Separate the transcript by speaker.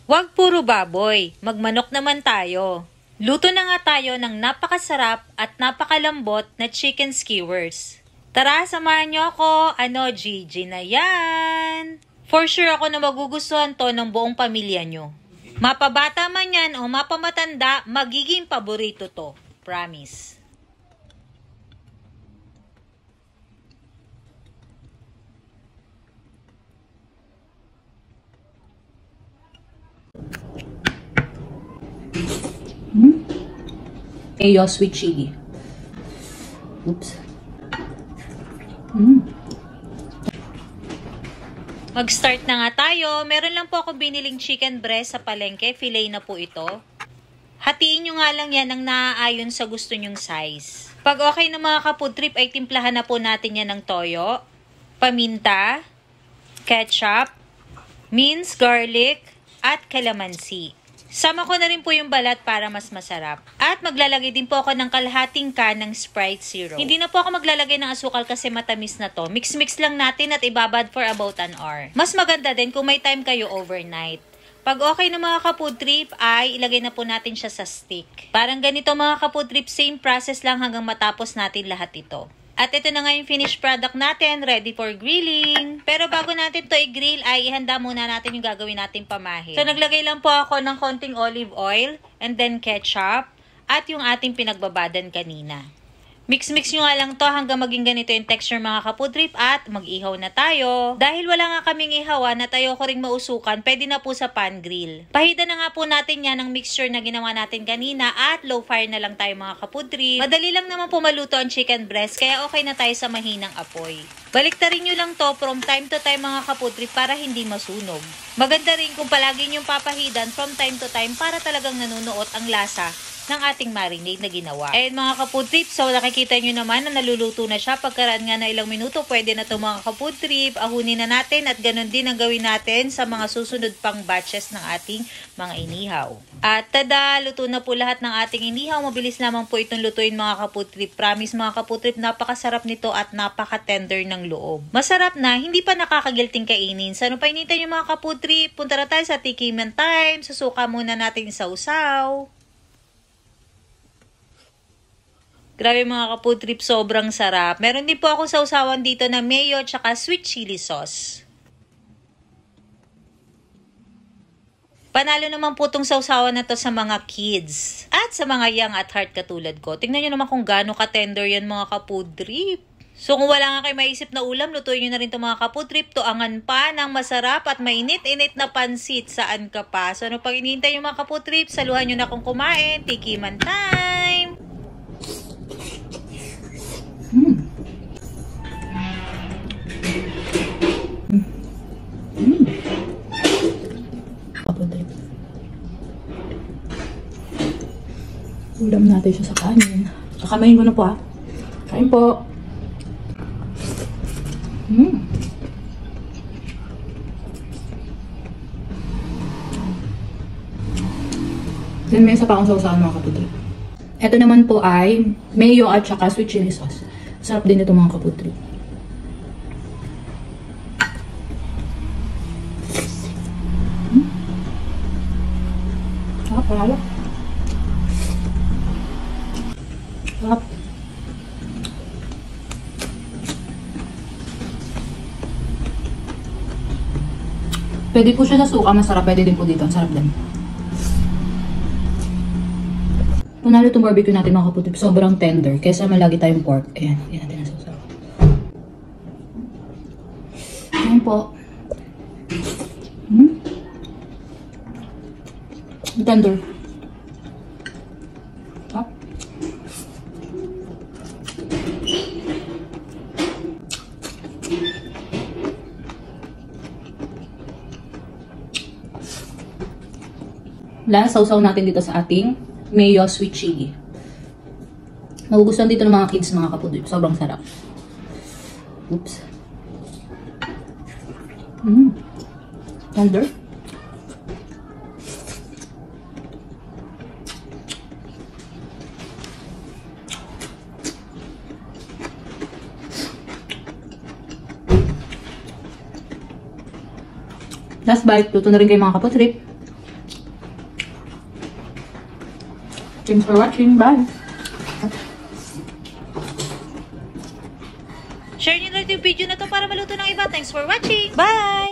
Speaker 1: Huwag puro baboy, magmanok naman tayo. Luto na nga tayo ng napakasarap at napakalambot na chicken skewers. Tara, samahan niyo ako. Gigi na yan. For sure ako na magugustuhan to ng buong pamilya nyo. Mapabata man yan o mapamatanda, magiging paborito to. Promise.
Speaker 2: Mayo sweet chili. Oops.
Speaker 1: Mag-start na nga tayo. Meron lang po akong biniling chicken breast sa palengke. Filet na po ito. Hatiin nyo nga lang yan ng naaayon sa gusto nyong size. Pag okay na mga ka-food trip, ay timplahan na po natin yan ng toyo, paminta, ketchup, minced garlic, at kalamansi. Sama ko na rin po yung balat para mas masarap. At maglalagay din po ako ng kalahating can ng Sprite Zero. Hindi na po ako maglalagay ng asukal kasi matamis na to. Mix-mix lang natin at ibabad for about an hour. Mas maganda din kung may time kayo overnight. Pag okay na mga ka-food trip, ay ilagay na po natin siya sa stick. Parang ganito mga ka-food trip, same process lang hanggang matapos natin lahat ito. At ito na nga yung finished product natin, ready for grilling. Pero bago natin to i-grill, ay ihanda muna natin yung gagawin natin pamahin. So naglagay lang po ako ng konting olive oil, and then ketchup, at yung ating pinagbabadan kanina. Mix-mix nyo nga lang to hanggang maging ganito yung texture mga ka-food trip at mag-ihaw na tayo. Dahil wala nga kaming ihawan at ayoko ring mausukan, pwede na po sa pan grill. Pahida na nga po natin yan ng mixture na ginawa natin kanina at low fire na lang tayo mga ka-food trip. Madali lang naman po maluto ang chicken breast kaya okay na tayo sa mahinang apoy. Baliktarin nyo lang to from time to time mga ka-food trip para hindi masunog. Maganda rin kung palagi nyong papahidan from time to time para talagang nanunuot ang lasa ng ating marinade na ginawa. And mga ka-food trip, so nakikita nyo naman na naluluto na siya. Pagkaraan nga na ilang minuto, pwede na ito mga ka-food trip. Ahunin na natin at ganun din ang gawin natin sa mga susunod pang batches ng ating mga inihaw. At tada, luto na po lahat ng ating inihaw. Mabilis lamang po itong lutuin mga ka-food trip. Promise mga ka-food trip, napakasarap nito at napaka-tender ng loob. Masarap na, hindi pa nakakagilting kainin. Sa ano pa inintay nyo mga ka-food trip? Punta na tayo sa tikiman time. Susuka muna natin sa usaw. Grabe mga ka-food trip, sobrang sarap. Meron din po ako sa usawan dito na mayo tsaka sweet chili sauce. Panalo naman po itong sausawan na to sa mga kids at sa mga young at heart katulad ko. Tingnan nyo naman kung gaano ka-tender yan mga ka-food trip. So kung wala nga kayo maisip na ulam, lutuin nyo na rin ito mga ka-food trip. Tuangan pa ng masarap at mainit-init na pansit. Saan ka pa? So ano pag inihintay nyo mga ka-food trip, saluhan nyo na kung kumain. Tikiman time!
Speaker 2: Ulam natin siya sa kanin. Kakamayin ko na po ha. Kain po. Then may isa pa akong sausahan mga kaputri. Ito naman po ay mayo at saka sweet chili sauce. Sarap din ito mga kaputri. Sarap, paralo. Sarap. Pwede po siya sa suka, masarap. Pwede din po dito. Ang sarap din. Panalo itong barbecue natin mga kaputip. Sobrang tender. Kesa malagi tayong pork. Ayan. Ayan natin ang sausaw. Ayan po. Tender. Sarap. Last, sausaw natin dito sa ating mayo sweet chili. Magugustuhan dito ng mga kids, mga kapudip. Sobrang sarap. Oops. Tender. Last bite, luto na rin kayo mga kaputrip. Thanks for watching. Bye!
Speaker 1: Share nyo na yung video na to para maluto ng iba. Thanks for watching. Bye!